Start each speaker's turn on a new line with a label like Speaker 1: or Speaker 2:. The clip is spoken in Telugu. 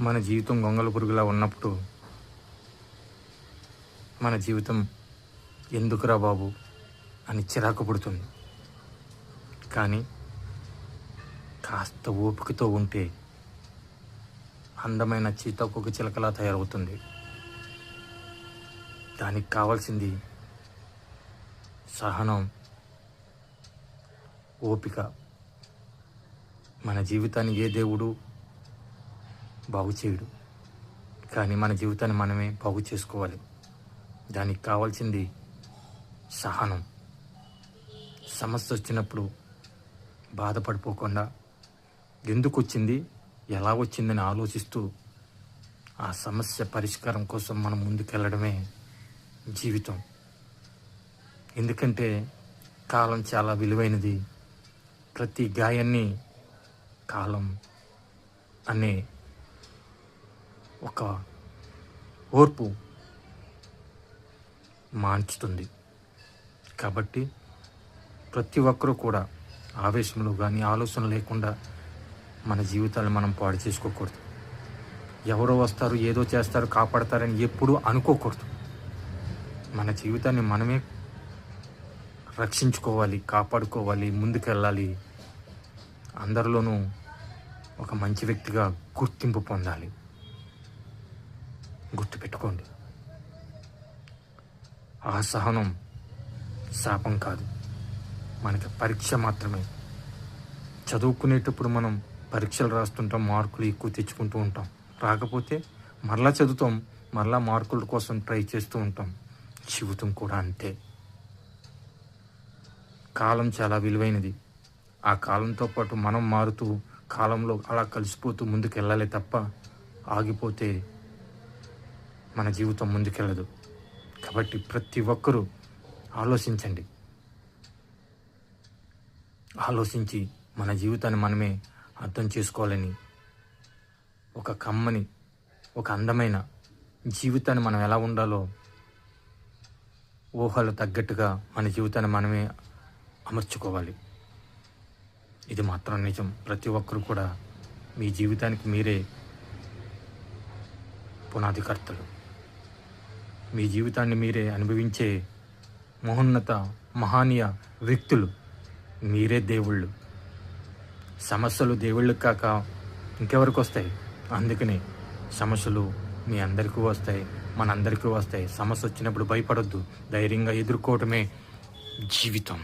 Speaker 1: మన జీవితం గొంగళ పురుగులా ఉన్నప్పుడు మన జీవితం ఎందుకురా బాబు అని చిరాకు పుడుతుంది. కానీ కాస్త ఓపికతో ఉంటే అందమైన చీతాకోక చిలకలా తయారవుతుంది. దానికి కావాల్సింది సహనం, ఓపిక. మన జీవితాన్ని ఏ దేవుడు బాగు చేయడు, కానీ మన జీవితాన్ని మనమే బాగు చేసుకోవాలి. దానికి కావాల్సింది సహనం. సమస్య వచ్చినప్పుడు బాధపడిపోకుండా ఎందుకు వచ్చింది, ఎలా వచ్చిందని ఆలోచిస్తూ ఆ సమస్య పరిష్కారం కోసం మనం ముందుకెళ్ళడమే జీవితం. ఎందుకంటే కాలం చాలా విలువైనది. ప్రతి గాయాన్ని కాలం అనే ఒక ఓర్పు మాన్చుతుంది. కాబట్టి ప్రతి ఒక్కరూ కూడా ఆవేశంలో కానీ ఆలోచన లేకుండా మన జీవితాన్ని మనం పాడు చేసుకోకూడదు. ఎవరో వస్తారు, ఏదో చేస్తారు, కాపాడతారని ఎప్పుడూ అనుకోకూడదు. మన జీవితాన్ని మనమే రక్షించుకోవాలి, కాపాడుకోవాలి, ముందుకెళ్ళాలి. అందరిలోనూ ఒక మంచి వ్యక్తిగా గుర్తింపు పొందాలి. గుర్తుపెట్టుకోండి, ఆ సహనం శాపం కాదు, మనకి పరీక్ష మాత్రమే. చదువుకునేటప్పుడు మనం పరీక్షలు రాస్తుంటాం, మార్కులు ఎక్కువ తెచ్చుకుంటూ ఉంటాం. రాకపోతే మరలా చదువుతాం, మరలా మార్కుల కోసం ట్రై చేస్తూ ఉంటాం. జీవితం కూడా అంతే. కాలం చాలా విలువైనది. ఆ కాలంతో పాటు మనం మారుతూ కాలంలో అలా కలిసిపోతూ ముందుకు వెళ్ళాలి తప్ప ఆగిపోతే మన జీవితం ముందుకెళ్ళదు. కాబట్టి ప్రతి ఒక్కరూ ఆలోచించండి. ఆలోచించి మన జీవితాన్ని మనమే అర్థం చేసుకోవాలని, ఒక కమ్మని, ఒక అందమైన జీవితాన్ని మనం ఎలా ఉండాలో ఊహలు తగ్గట్టుగా మన జీవితాన్ని మనమే అమర్చుకోవాలి. ఇది మాత్రం నిజం. ప్రతి ఒక్కరు కూడా మీ జీవితానికి మీరే పునాదికర్తలు. మీ జీవితాన్ని మీరే అనుభవించే మహోన్నత మహనీయ వ్యక్తులు. మీరే దేవుళ్ళు. సమస్యలు దేవుళ్ళకి కాక ఇంకెవరికి వస్తాయి? అందుకని సమస్యలు మీ అందరికీ వస్తాయి, మనందరికీ వస్తాయి. సమస్య వచ్చినప్పుడు భయపడొద్దు, ధైర్యంగా ఎదుర్కోవటమే జీవితం.